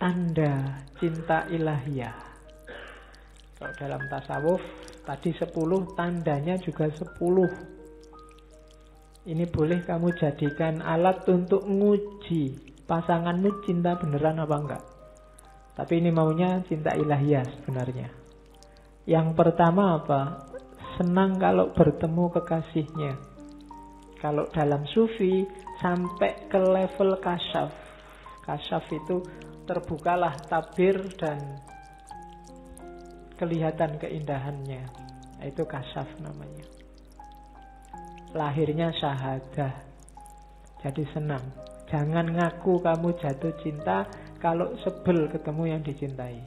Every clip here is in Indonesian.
tanda cinta ilahiyah. Kalau dalam tasawuf tadi 10, tandanya juga 10. Ini boleh kamu jadikan alat untuk nguji pasanganmu cinta beneran apa enggak. Tapi ini maunya cinta ilahiyah sebenarnya. Yang pertama apa? Senang kalau bertemu kekasihnya. Kalau dalam sufi sampai ke level kasyaf. Kasyaf itu terbukalah tabir dan kelihatan keindahannya. Itu kasyaf namanya. Lahirnya syahadah. Jadi senang. Jangan ngaku kamu jatuh cinta kalau sebel ketemu yang dicintai.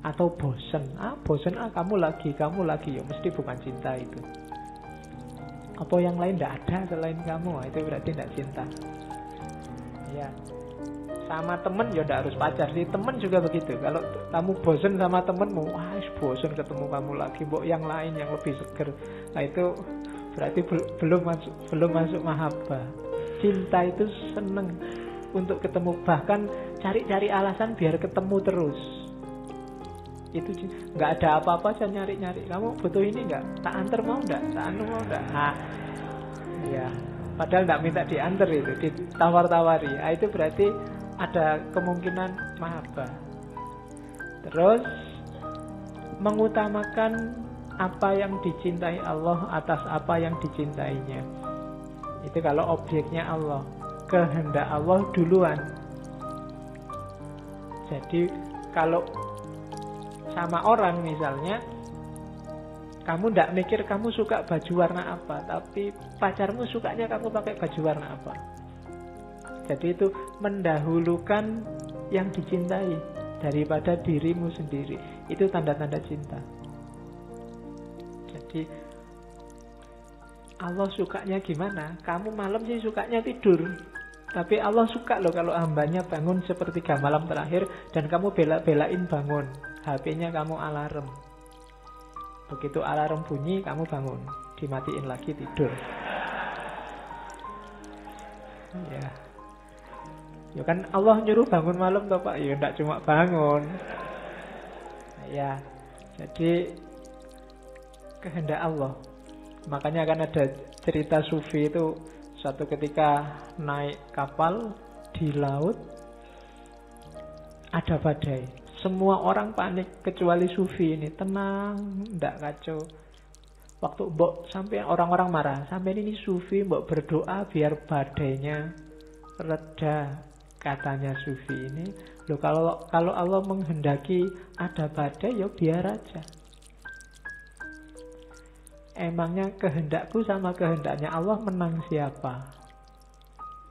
Atau bosen. Bosen kamu lagi. Ya mesti bukan cinta itu. Apa yang lain tidak ada selain kamu, itu berarti tidak cinta. Ya. Sama temen ya tidak harus pacar sih. Temen juga begitu. Kalau kamu bosen sama temenmu, bosen ketemu kamu lagi, mbok yang lain yang lebih seger. Nah itu berarti belum masuk mahabbah. Cinta itu seneng untuk ketemu, bahkan cari-cari alasan biar ketemu terus. Itu nggak ada apa-apa aja nyari-nyari. Kamu butuh ini nggak? Tak antar mau nggak? Tak anu mau nggak? Ya. Padahal nggak minta diantar itu, ditawar-tawari. Itu berarti ada kemungkinan mahabbah. Terus mengutamakan apa yang dicintai Allah atas apa yang dicintainya. Itu kalau objeknya Allah, kehendak Allah duluan. Jadi kalau sama orang misalnya, kamu tidak mikir kamu suka baju warna apa, tapi pacarmu sukanya kamu pakai baju warna apa. Jadi itu mendahulukan yang dicintai daripada dirimu sendiri. Itu tanda-tanda cinta. Jadi Allah sukanya gimana? Kamu malam sih sukanya tidur, tapi Allah suka loh kalau hambanya bangun sepertiga malam terakhir dan kamu bela-belain bangun. HP-nya kamu alarm. Begitu alarm bunyi kamu bangun, dimatiin lagi tidur. Ya kan Allah nyuruh bangun malam toh Pak. Ya enggak cuma bangun. Ya. Jadi kehendak Allah. Makanya kan ada cerita sufi itu, suatu ketika naik kapal di laut, ada badai. Semua orang panik kecuali sufi ini, tenang, tidak kacau. Waktu mbok sampai orang-orang marah, sampai ini sufi mbok berdoa biar badainya reda. Katanya sufi ini, loh kalau Allah menghendaki ada badai ya biar aja. Emangnya kehendakku sama kehendaknya Allah menang siapa?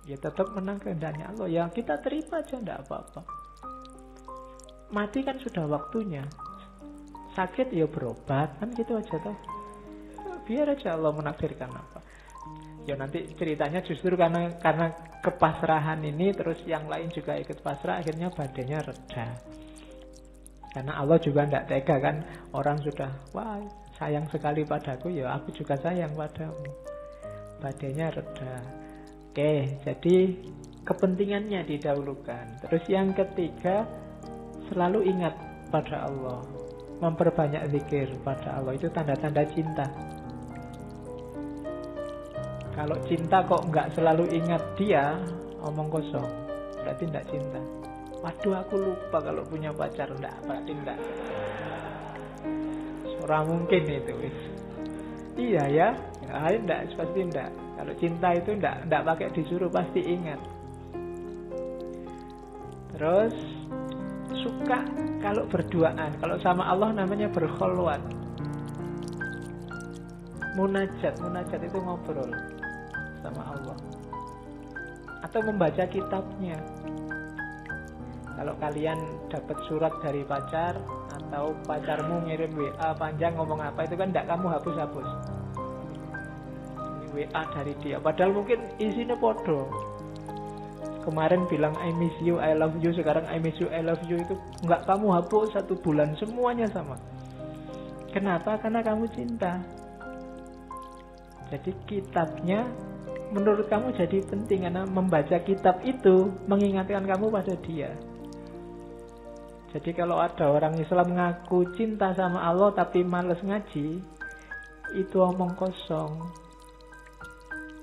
Ya tetap menang kehendaknya Allah. Ya kita terima aja, tidak apa-apa. Mati kan sudah waktunya. Sakit ya berobat, kan gitu aja toh. Biar aja Allah menakdirkan apa. Ya nanti ceritanya justru karena kepasrahan ini, terus yang lain juga ikut pasrah, akhirnya badainya reda. Karena Allah juga tidak tega kan. Orang sudah, wah sayang sekali padaku, ya aku juga sayang padamu. Badainya reda. Oke, jadi kepentingannya didahulukan. Terus yang ketiga, selalu ingat pada Allah. Memperbanyak zikir pada Allah. Itu tanda-tanda cinta. Kalau cinta kok nggak selalu ingat dia, omong kosong. Berarti tidak cinta. Waduh aku lupa kalau punya pacar. Berarti tidak. Orang mungkin itu. Iya ya. Tidak, pasti tidak. Kalau cinta itu tidak pakai disuruh, pasti ingat. Terus suka kalau berduaan. Kalau sama Allah namanya berkholwat. Munajat itu ngobrol sama Allah. Atau membaca kitabnya. Kalau kalian dapat surat dari pacar, atau pacarmu ngirim WA panjang ngomong apa, itu kan tidak kamu hapus-hapus. Ini WA dari dia. Padahal mungkin isinya podo. Kemarin bilang I miss you, I love you, sekarang I miss you, I love you, itu enggak kamu hapus 1 bulan, semuanya sama. Kenapa? Karena kamu cinta. Jadi kitabnya menurut kamu jadi penting, karena membaca kitab itu mengingatkan kamu pada dia. Jadi kalau ada orang Islam ngaku cinta sama Allah tapi males ngaji, itu omong kosong.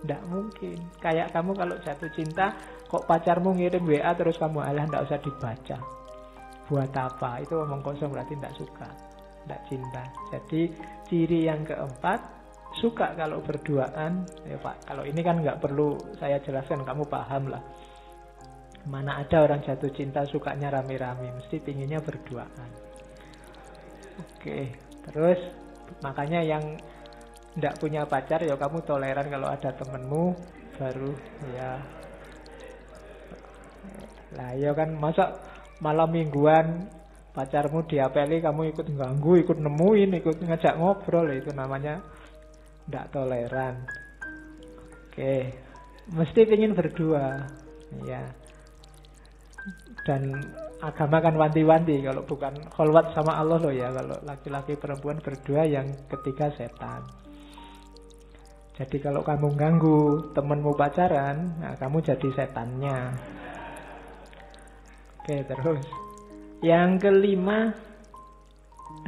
Tidak mungkin. Kayak kamu kalau jatuh cinta, kok pacarmu ngirim WA terus kamu alah tidak usah dibaca. Buat apa? Itu omong kosong, berarti tidak suka, tidak cinta. Jadi ciri yang keempat, suka kalau berduaan. Ya Pak, kalau ini kan nggak perlu saya jelaskan, kamu paham lah. Mana ada orang jatuh cinta sukanya rame-rame, mesti pinginnya berduaan. Oke, terus makanya yang tidak punya pacar ya kamu toleran kalau ada temenmu baru ya. Lah ya kan, masa malam mingguan pacarmu diapeli kamu ikut ganggu, ikut nemuin, ikut ngajak ngobrol, itu namanya tidak toleran. Oke, mesti ingin berdua ya. Dan agama kan wanti-wanti, kalau bukan kholwat sama Allah loh ya, kalau laki-laki perempuan berdua, yang ketiga setan. Jadi kalau kamu ganggu temenmu pacaran, nah kamu jadi setannya. Oke, terus yang kelima,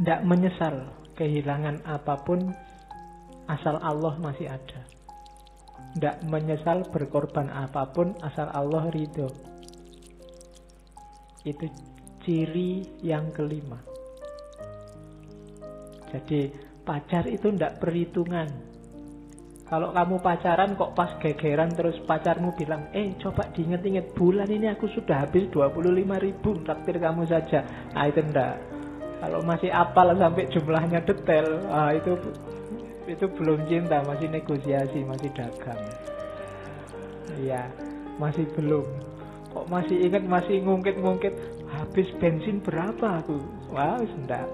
tidak menyesal kehilangan apapun asal Allah masih ada. Tidak menyesal berkorban apapun asal Allah ridho. Itu ciri yang kelima. Jadi pacar itu tidak perhitungan. Kalau kamu pacaran kok pas gegeran terus pacarmu bilang, coba diinget-inget, bulan ini aku sudah habis 25.000, traktir kamu saja. Nah itu enggak. Kalau masih apal sampai jumlahnya detail, itu belum cinta, masih negosiasi, masih dagang. Iya, masih belum. Kok masih ingat, masih ngungkit-ngungkit, habis bensin berapa aku? Wah, enggak.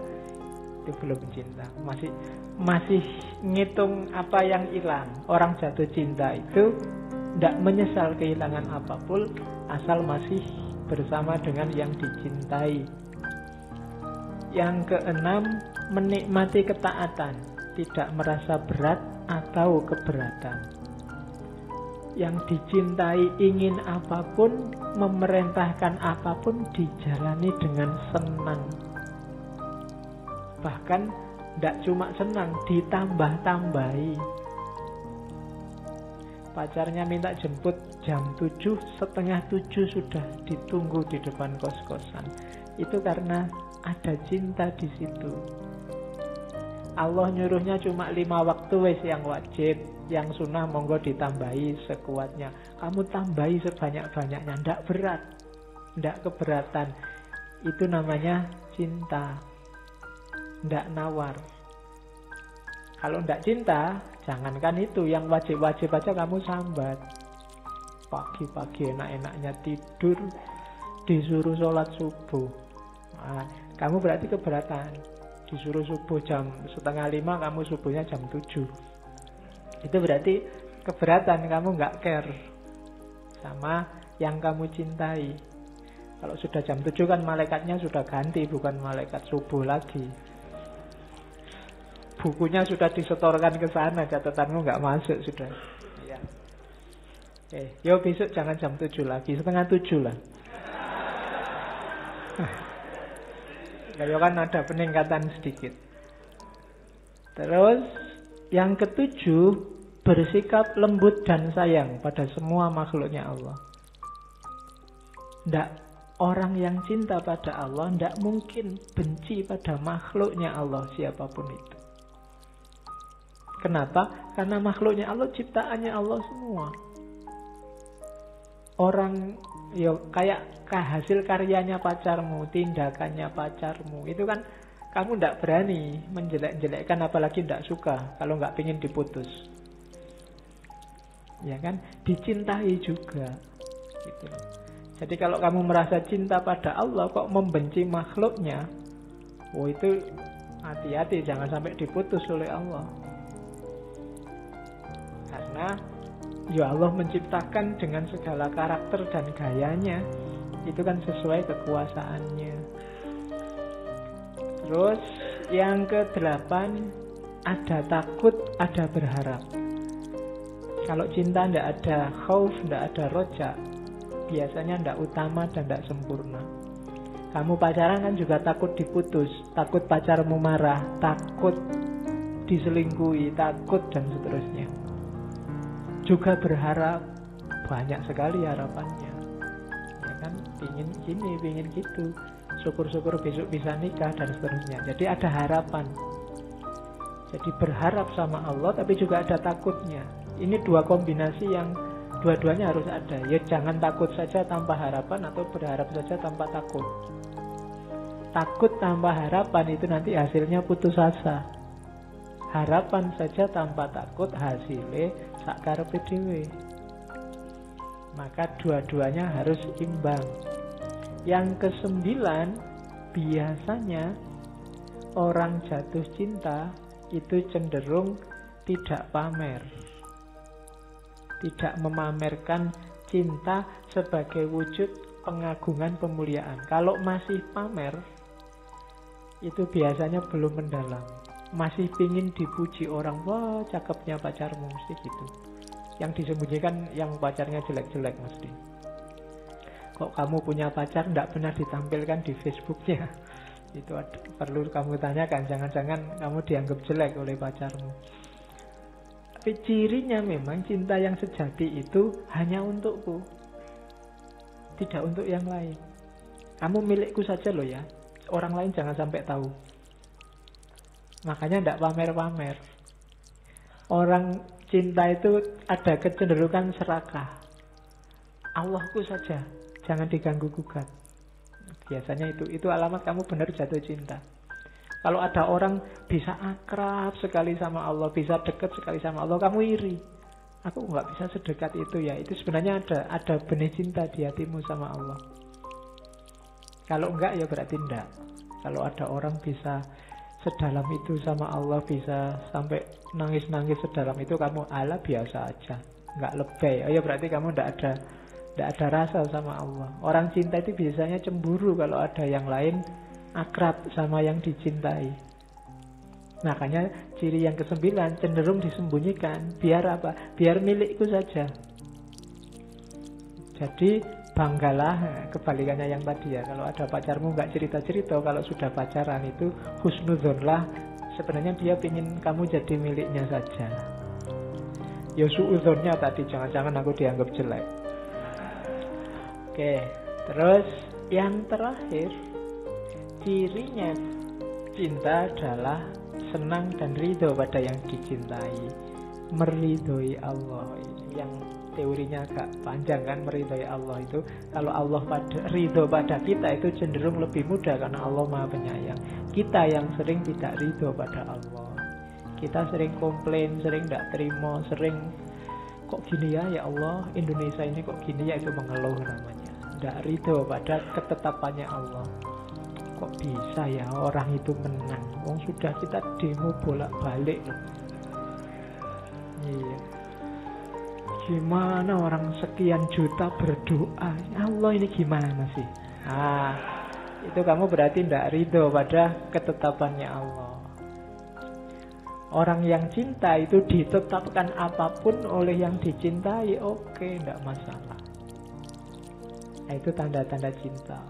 Itu belum cinta. Masih ngitung apa yang hilang. Orang jatuh cinta itu tidak menyesal kehilangan apapun asal masih bersama dengan yang dicintai. Yang keenam, menikmati ketaatan, tidak merasa berat atau keberatan. Yang dicintai ingin apapun, memerintahkan apapun, dijalani dengan senang. Bahkan tidak cuma senang, ditambah-tambahi. Pacarnya minta jemput jam 7, setengah 7 sudah ditunggu di depan kos-kosan. Itu karena ada cinta di situ. Allah nyuruhnya cuma 5 waktu wes yang wajib, yang sunnah monggo ditambahi sekuatnya. Kamu tambahi sebanyak-banyaknya, ndak berat, ndak keberatan. Itu namanya cinta, ndak nawar. Kalau ndak cinta, jangankan itu, yang wajib-wajib aja kamu sambat. Pagi-pagi enak-enaknya tidur, disuruh sholat subuh. Nah, kamu berarti keberatan. Disuruh subuh jam 4:30, kamu subuhnya jam 7. Itu berarti keberatan, kamu nggak care sama yang kamu cintai. Kalau sudah jam 7 kan malaikatnya sudah ganti, bukan malaikat subuh lagi. Bukunya sudah disetorkan ke sana, catatanmu nggak masuk sudah. Ya. Oke, yo besok jangan jam 7 lagi, 6:30 lah. Kayak kan ada peningkatan sedikit. Terus yang ketujuh, bersikap lembut dan sayang pada semua makhluknya Allah. Ndak, orang yang cinta pada Allah ndak mungkin benci pada makhluknya Allah siapapun itu. Kenapa? Karena makhluknya Allah ciptaannya Allah semua. Orang kayak hasil karyanya pacarmu, tindakannya pacarmu, itu kan kamu tidak berani menjelek-jelekkan, apalagi tidak suka kalau nggak pengen diputus. Ya kan? Dicintai juga. Gitu. Jadi kalau kamu merasa cinta pada Allah kok membenci makhluknya, itu hati-hati, jangan sampai diputus oleh Allah. Karena ya Allah menciptakan dengan segala karakter dan gayanya, itu kan sesuai kekuasaannya. Terus yang ke-8, ada takut, ada berharap. Kalau cinta tidak ada khauf, tidak ada roja, biasanya tidak utama dan tidak sempurna. Kamu pacaran kan juga takut diputus, takut pacarmu marah, takut diselingkuhi, takut dan seterusnya. Juga berharap, banyak sekali harapannya. Ya kan, pingin gini, pingin gitu. Syukur-syukur besok bisa nikah dan seterusnya. Jadi ada harapan. Jadi berharap sama Allah tapi juga ada takutnya. Ini dua kombinasi yang dua-duanya harus ada. Ya jangan takut saja tanpa harapan atau berharap saja tanpa takut. Takut tanpa harapan itu nanti hasilnya putus asa. Harapan saja tanpa takut hasilnya sakarepe dhewe. Maka dua-duanya harus imbang. Yang kesembilan, biasanya orang jatuh cinta itu cenderung tidak pamer. Tidak memamerkan cinta sebagai wujud pengagungan pemuliaan. Kalau masih pamer, itu biasanya belum mendalam. Masih pingin dipuji orang, wah cakepnya pacarmu, mesti gitu. Yang disembunyikan yang pacarnya jelek-jelek mesti. Kok kamu punya pacar tidak pernah ditampilkan di Facebooknya? Itu perlu kamu tanyakan, jangan-jangan kamu dianggap jelek oleh pacarmu. Tapi cirinya memang cinta yang sejati itu hanya untukku, tidak untuk yang lain. Kamu milikku saja loh ya, orang lain jangan sampai tahu. Makanya tidak pamer-pamer. Orang cinta itu ada kecenderungan serakah. Allahku saja, jangan diganggu-gugat. Biasanya itu alamat kamu benar jatuh cinta. Kalau ada orang bisa akrab sekali sama Allah, bisa dekat sekali sama Allah, kamu iri. Aku nggak bisa sedekat itu ya. Itu sebenarnya ada benih cinta di hatimu sama Allah. Kalau enggak ya berarti enggak. Kalau ada orang bisa sedalam itu sama Allah, bisa sampai nangis-nangis sedalam itu, kamu ala biasa aja, nggak lebay. Ya berarti kamu enggak ada rasa sama Allah. Orang cinta itu biasanya cemburu kalau ada yang lain akrab sama yang dicintai. Makanya ciri yang ke-9 cenderung disembunyikan. Biar apa? Biar milikku saja. Jadi banggalah, kebalikannya yang tadi ya. Kalau ada pacarmu nggak cerita-cerita, kalau sudah pacaran itu husnudzonlah. Sebenarnya dia pingin kamu jadi miliknya saja. Ya suudzonnya tadi, jangan-jangan aku dianggap jelek. Oke, terus yang terakhir, cirinya cinta adalah senang dan ridho pada yang dicintai. Meridhoi Allah. Yang teorinya agak panjang kan, meridhoi Allah itu. Kalau Allah ridho pada kita itu cenderung lebih mudah karena Allah Maha Penyayang. Kita yang sering tidak ridho pada Allah. Kita sering komplain, sering tidak terima, sering kok gini ya Allah, Indonesia ini kok gini ya, itu mengeluh namanya. Tidak ridho pada ketetapannya Allah. Kok bisa ya orang itu menang? Wong sudah kita demo bolak-balik loh. Iya. Gimana orang sekian juta berdoa? Allah ini gimana sih? Itu kamu berarti tidak ridho pada ketetapannya Allah. Orang yang cinta itu ditetapkan apapun oleh yang dicintai, oke, tidak masalah. Itu tanda-tanda cinta.